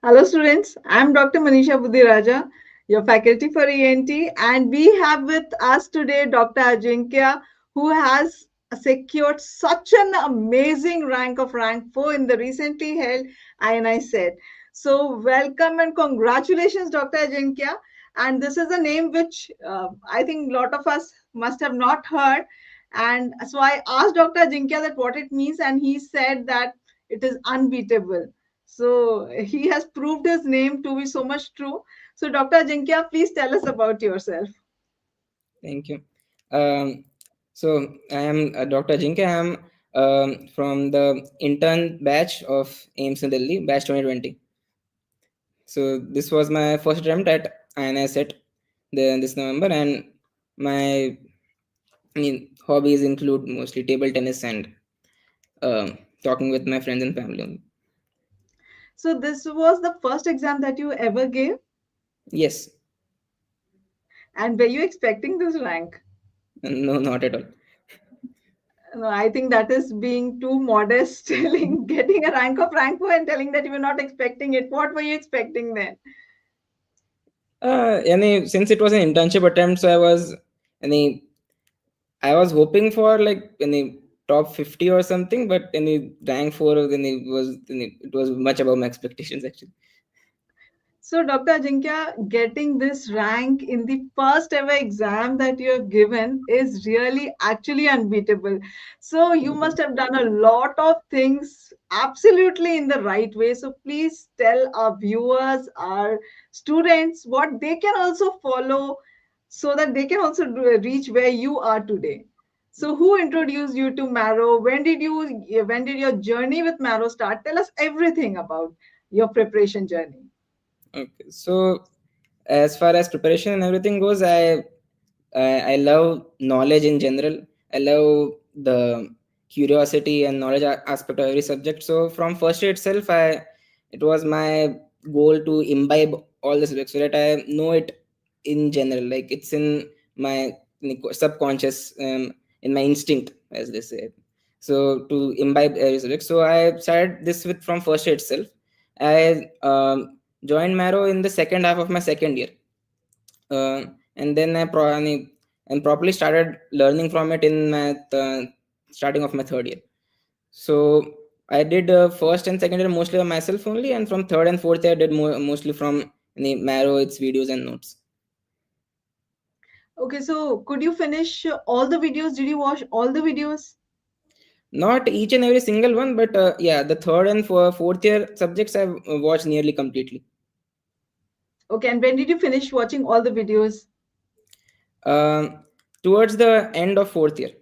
Hello, students. I'm Dr. Manisha Budhiraja, your faculty for ENT, and we have with us today Dr. Ajinkya, who has secured such an amazing rank of rank 4 in the recently held INI-CET. So, welcome and congratulations, Dr. Ajinkya. And this is a name which I think a lot of us must have not heard. And so I asked Dr. Ajinkya that what it means, and he said that it is unbeatable. So he has proved his name to be so much true. So Dr. Ajinkya, please tell us about yourself. Thank you. Um, so I am Dr. Ajinkya. I am from the intern batch of AIMS in Delhi, batch 2020. So this was my first attempt at INI-CET this November, and my hobbies include mostly table tennis and talking with my friends and family. So this was the first exam that you ever gave, Yes, and were you expecting this rank? no, not at all. No, I think that is being too modest, telling getting a rank of rank 4 and telling that you were not expecting it. What were you expecting then? Since it was an internship attempt, so any I was hoping for like any top 50 or something, but any rank 4 it was much above my expectations actually. So, Dr. Ajinkya, getting this rank in the first ever exam that you have given is really actually unbeatable. So, you must have done a lot of things absolutely in the right way. So, please tell our viewers, our students, what they can also follow so that they can also reach where you are today. So, who introduced you to Marrow? When did your journey with Marrow start? Tell us everything about your preparation journey. Okay, so as far as preparation and everything goes, I love knowledge in general. I love the curiosity and knowledge aspect of every subject. So from first year itself, I it was my goal to imbibe all the subjects so that I know it in general. Like it's in my subconscious, in my instinct, as they say. So to imbibe every subject. So I started this with from first year itself. I joined Marrow in the second half of my second year, and then and properly started learning from it in my starting of my third year. So I did first and second year mostly by myself only, and from third and fourth year I did mostly from Marrow, its videos and notes. Okay, so could you finish all the videos? Did you watch all the videos? Not each and every single one, but yeah, the third and fourth year subjects I've watched nearly completely. Okay, and when did you finish watching all the videos? Um, Towards the end of fourth year.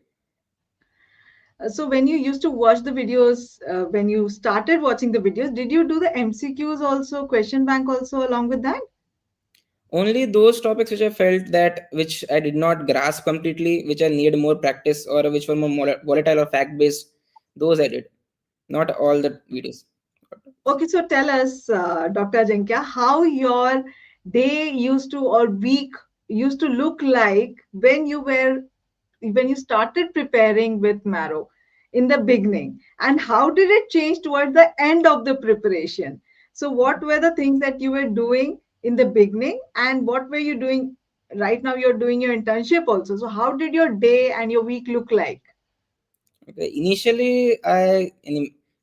So when you used to watch the videos, when you started watching the videos, did you do the MCQs also, question bank also along with that? Only those topics which I felt that which I did not grasp completely, which I need more practice or which were more volatile or fact based, those I did. Not all the videos. Okay, so tell us, Dr. Ajinkya, how your day used to or week used to look like when you started preparing with Marrow in the beginning, and how did it change towards the end of the preparation? So, what were the things that you were doing in the beginning, and what were you doing right now? You're doing your internship also. So, how did your day and your week look like? Okay. Initially,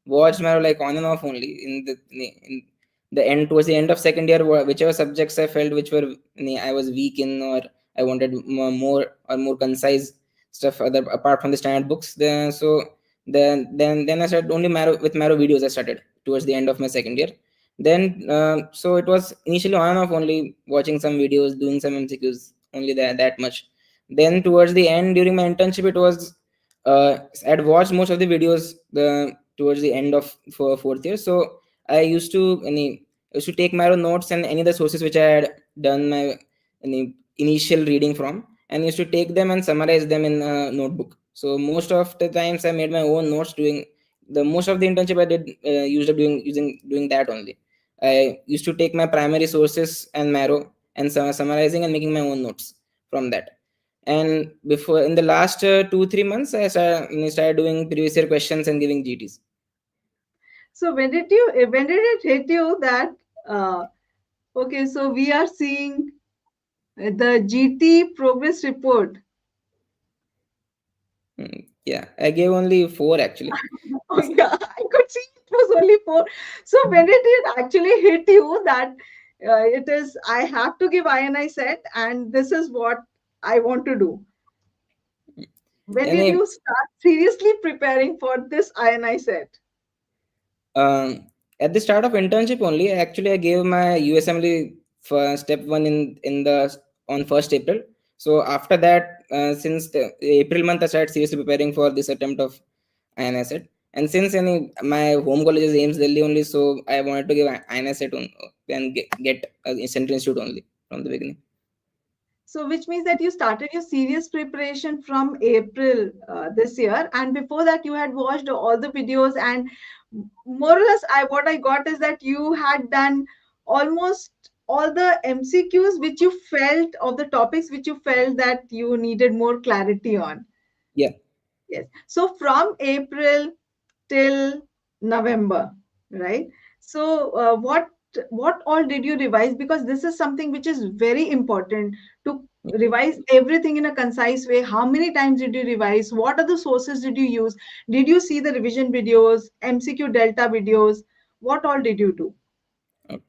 watched Marrow like on and off only in the end towards the end of second year, whichever subjects I felt which were I was weak in or I wanted more or more concise stuff other apart from the standard books. Then I started only Marrow videos. I started towards the end of my second year. Then so it was initially on and off only watching some videos, doing some MCQs, only that much. Then towards the end during my internship, it was I'd watched most of the videos towards the end of for fourth year. So I used to take my own notes and any of the sources which I had done my initial reading from, and used to take them and summarize them in a notebook. So most of the times I made my own notes doing the most of the internship I did used up doing that only. I used to take my primary sources and Marrow and summarizing and making my own notes from that. And before in the last 2 3 months I started doing previous year questions and giving GTs. So, when did it hit you that? Uh, okay, so we are seeing the GT progress report. Yeah, I gave only 4 actually. Oh, yeah, I could see it was only four. So when did it actually hit you that it is, I have to give INI set and this is what I want to do? When And did you start seriously preparing for this INI set? at the start of internship only, actually I gave my USMLE for step 1 in the on 1st April. So after that, since the April month, I started seriously preparing for this attempt of INI-CET. And since my home college is Ames Delhi only, so I wanted to give INI-CET and get a Central Institute only from the beginning. So, which means that you started your serious preparation from April this year, and before that, you had watched all the videos, and more or less, what I got is that you had done almost all the MCQs which you felt of the topics which you felt that you needed more clarity on. Yeah. Yes. So from April till November, right? So what all did you revise? Because this is something which is very important to revise everything in a concise way. How many times did you revise? What are the sources did you use? Did you see the revision videos, MCQ Delta videos? What all did you do? Okay.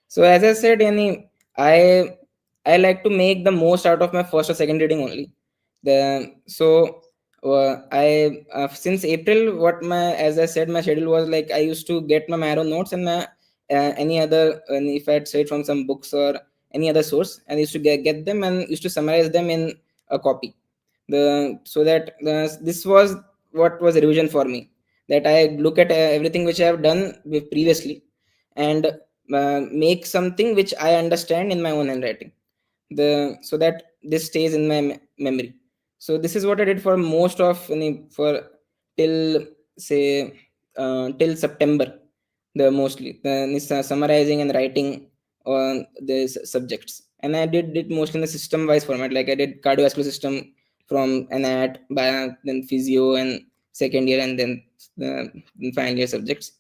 So as I said, I I like to make the most out of my first or second reading only. I since April, what my as I said, my schedule was like I used to get my Marrow notes and my any other if I had said from some books or any other source, and used to get them and used to summarize them in a copy. This was what was a revision for me. That I look at everything which I have done previously and make something which I understand in my own handwriting. So that this stays in my memory. So this is what I did for most of for till say till September. The mostly summarizing and writing on the subjects, and I did it mostly in the system wise format. Like I did cardiovascular system from anat, bio, then physio, and second year, and then final year subjects.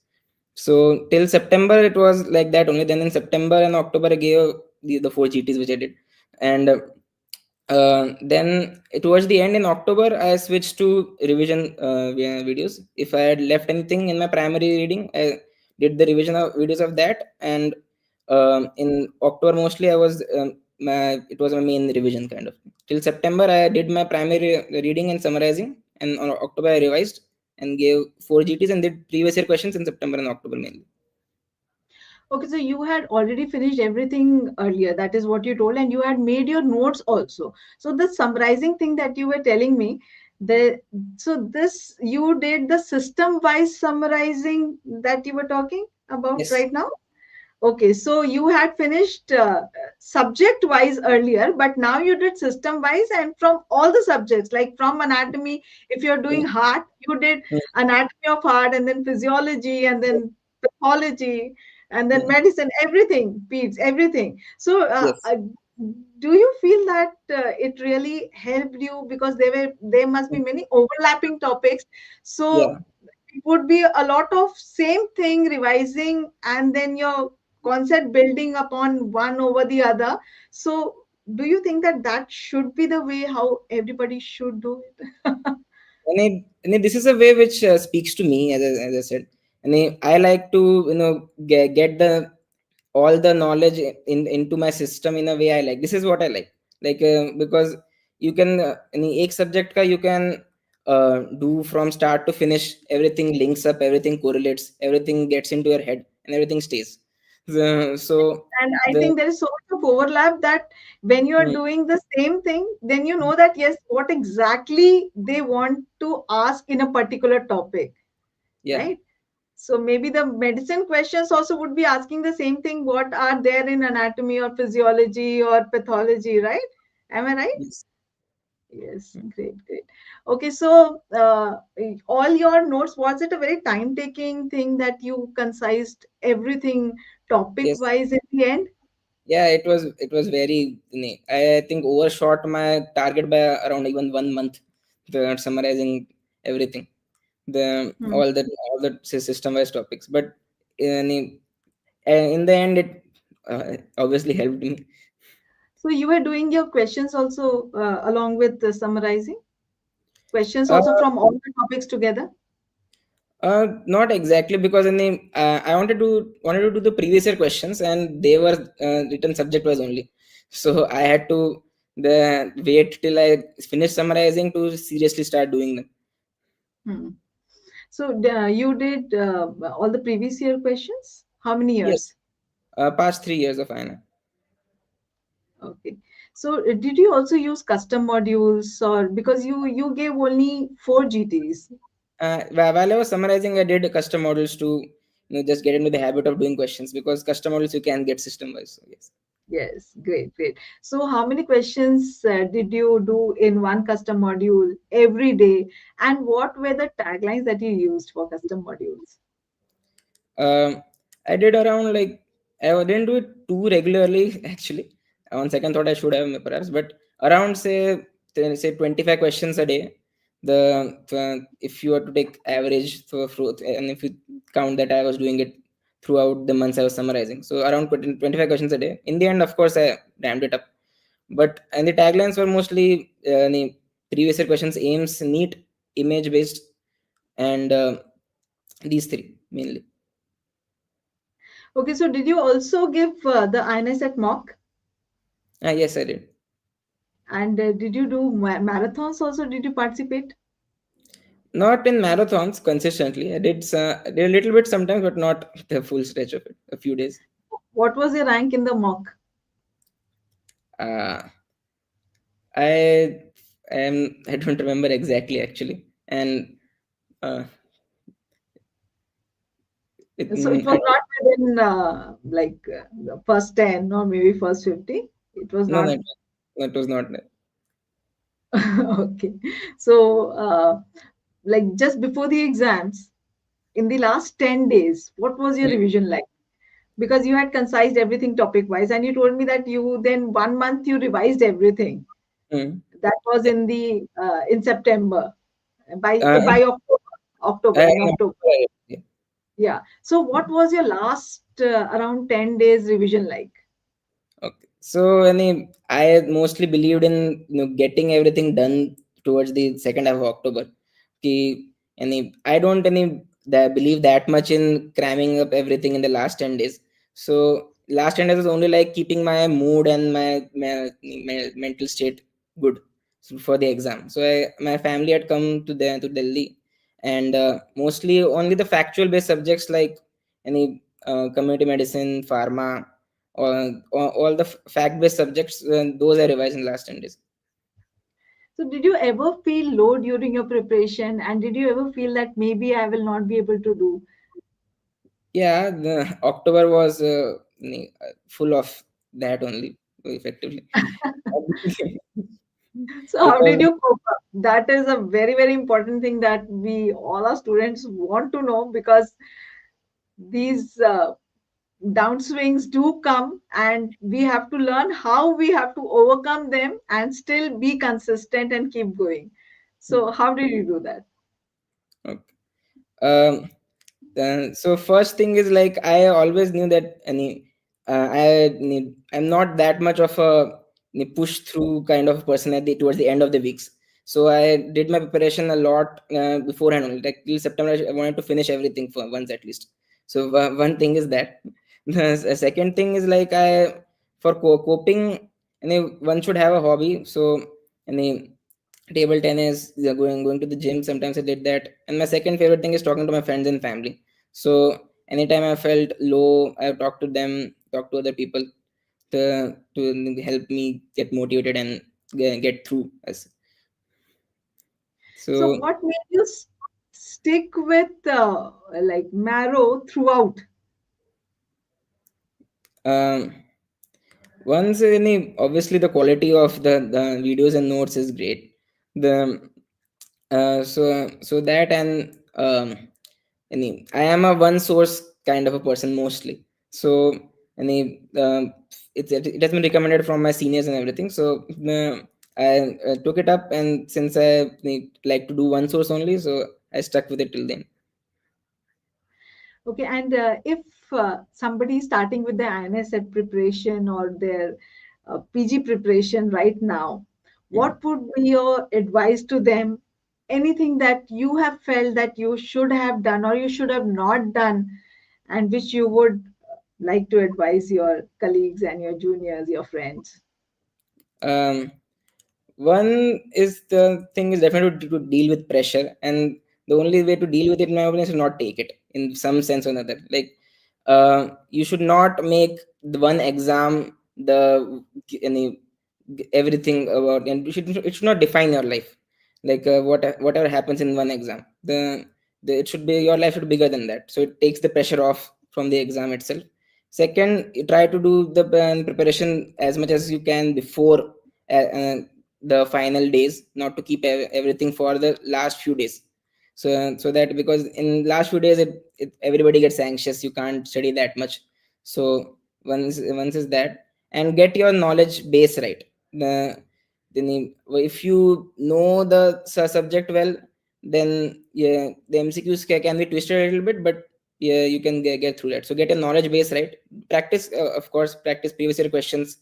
So till September it was like that only. Then in September and October I gave the 4 GTs which I did, and then towards the end in October I switched to revision videos. If I had left anything in my primary reading, I did the revision of videos of that, and in October mostly I was it was my main revision kind of. Till September I did my primary reading and summarizing, and on October I revised and gave 4 GTs and did previous year questions in September and October mainly. Okay, so you had already finished everything earlier. That is what you told, and you had made your notes also. So the summarizing thing that you were telling me, the so this you did the system-wise summarizing that you were talking about Yes. right now. Okay, so you had finished subject wise earlier, but now you did system wise and from all the subjects, like from anatomy, if you're doing Mm, heart, you did mm, anatomy of heart and then physiology and then pathology and then mm. medicine, everything, peds, everything. So, Yes. do you feel that it really helped you because there must be Mm. many overlapping topics? So Yeah. it would be a lot of same thing revising and then your concept building upon one over the other. So do you think that that should be the way how everybody should do it? This is a way which speaks to me, as I said. I like to get the all the knowledge into my system in a way I like. This is what I like because you can any एक subject ka you can do from start to finish. Everything links up, everything correlates, everything gets into your head, and everything stays. So And I the think there is so much of overlap that when you are hmm, doing the same thing, then you know that yes, what exactly they want to ask in a particular topic, yeah. right? So maybe the medicine questions also would be asking the same thing. What are there in anatomy or physiology or pathology, right? Am I right? Yes. Yes, great, great. Okay, so all your notes, was it a very time-taking thing that you concised everything Yes. topic-wise in the end? Yeah, it was very I think overshot my target by around even 1 month, the summarizing everything, the Hmm. all the system wise topics. But in the end it obviously helped me. So you were doing your questions also along with summarizing questions Uh, also from all the topics together. Not exactly, because in the I wanted to do the previous year questions, and they were written subject wise only. So I had to the wait till I finish summarizing to seriously start doing them. Hmm. So you did all the previous year questions? How many Yes, years? past 3 years of INI. Okay. So did you also use custom modules, or because you gave only 4 GTs? While I was summarizing, I did custom models to just get into the habit of doing questions, because custom models you can get system wise. So yes. Yes, great, great. So how many questions did you do in one custom module every day? And what were the taglines that you used for custom modules? Um, I did around like I didn't do it too regularly actually. On second thought, I should have perhaps, but around say 25 questions a day. If you were to take average and if you count that I was doing it throughout the months I was summarizing, so around 25 questions a day. In the end, of course, I ramped it up. But and the taglines were mostly the previous year questions, aims, neat, image based, and these three mainly. Okay, so did you also give the INI-CET mock? Yes, I did. And did you do marathons also? Did you participate? Not in marathons consistently. I did a little bit sometimes, but not the full stretch of it. A few days. What was your rank in the mock? Uh, I I don't remember exactly actually, and uh, So it I was don't, not within like the first 10 or maybe first 50. It was no, not. that was not there. Okay. So, like just before the exams, in the last 10 days, what was your revision like? Because you had concised everything topic wise, and you told me that you then 1 month you revised everything. Mm. That was in September, Uh, by October, I, in October. yeah. Yeah. So, what was your last around 10 days revision like? Okay. So, I mostly believed in getting everything done towards the second half of October. Ki, I don't believe that much in cramming up everything in the last 10 days. So, last 10 days was only like keeping my mood and my mental state good for the exam. So, my family had come to Delhi, and mostly only the factual based subjects like community medicine, pharma, all the fact-based subjects, those are revised in last 10 days. So, did you ever feel low during your preparation? And did you ever feel that maybe I will not be able to do? Yeah, the October was full of that only, effectively. So, how did Because you cope up? That is a very, very important thing that we all our students want to know, because these downswings do come, and we have to learn how we have to overcome them and still be consistent and keep going. So, how did you do that? okay. Um, so first thing is like I always knew that I'm not that much of a push through kind of person towards the end of the weeks. So I did my preparation a lot beforehand only. Like till September, I wanted to finish everything for once at least. So one thing is that. The second thing is like for coping, one should have a hobby. So any table tennis, yeah, going to the gym, sometimes I did that. And my second favorite thing is talking to my friends and family. So anytime I felt low, I talked to them, talk to other people to help me get motivated and get through us. So, So what made you stick with like Marrow throughout? um once obviously the quality of the videos and notes is great. The so that and I am a one source kind of a person mostly. So any it has been recommended from my seniors and everything. So I took it up, and since I like to do one source only, so I stuck with it till then. Okay, and if somebody starting with their INI-CET preparation or their PG preparation right now, Mm. what would be your advice to them? Anything that you have felt that you should have done or you should have not done, and which you would like to advise your colleagues and your juniors, your friends? Um, One is the thing is definitely to deal with pressure, and the only way to deal with it, in my opinion, is to not take it in some sense or another. Like, you should not make the one exam the any everything about, and it should not define your life. Like, whatever happens in one exam, the it should be, your life should be bigger than that. So it takes the pressure off from the exam itself. Second, you try to do the preparation as much as you can before the final days, not to keep everything for the last few days. So that, because in last few days everybody gets anxious, you can't study that much. So once is that, and get your knowledge base right. If you know the subject well, then yeah, the MCQs can be twisted a little bit, but yeah, you can get through that. So get a knowledge base right. Practice, of course, practice previous year questions,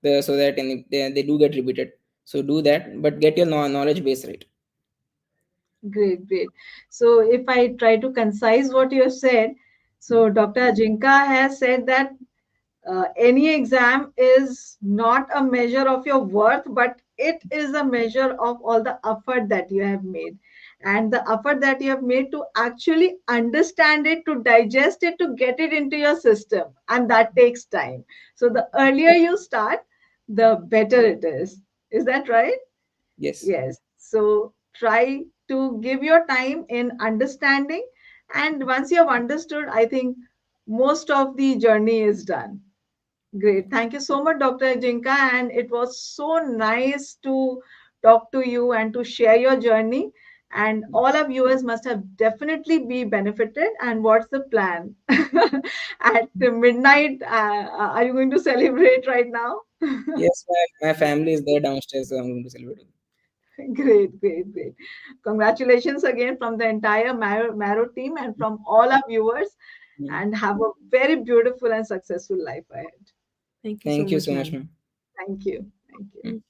so that they do get repeated. So do that, but get your knowledge base right. Great, great. So if I try to concise what you have said, so Dr. Ajinka has said that any exam is not a measure of your worth, but it is a measure of all the effort that you have made and the effort that you have made to actually understand it, to digest it, to get it into your system. And that takes time. So the earlier you start, the better it is. Is that right? Yes. Yes. So try to give your time in understanding. And once you have understood, I think most of the journey is done. Great. Thank you so much, Dr. Ajinkya. And it was so nice to talk to you and to share your journey. And all our viewers must have definitely be benefited. And what's the plan? At the midnight, are you going to celebrate right now? Yes, my family is there downstairs, so I'm going to celebrate. Great, great, great. Congratulations again from the entire Marrow team and from all our viewers. Mm. And have a very beautiful and successful life ahead. Thank you so Thank you much, so much, ma'am. ma'am. Thank you. Thank you. Mm.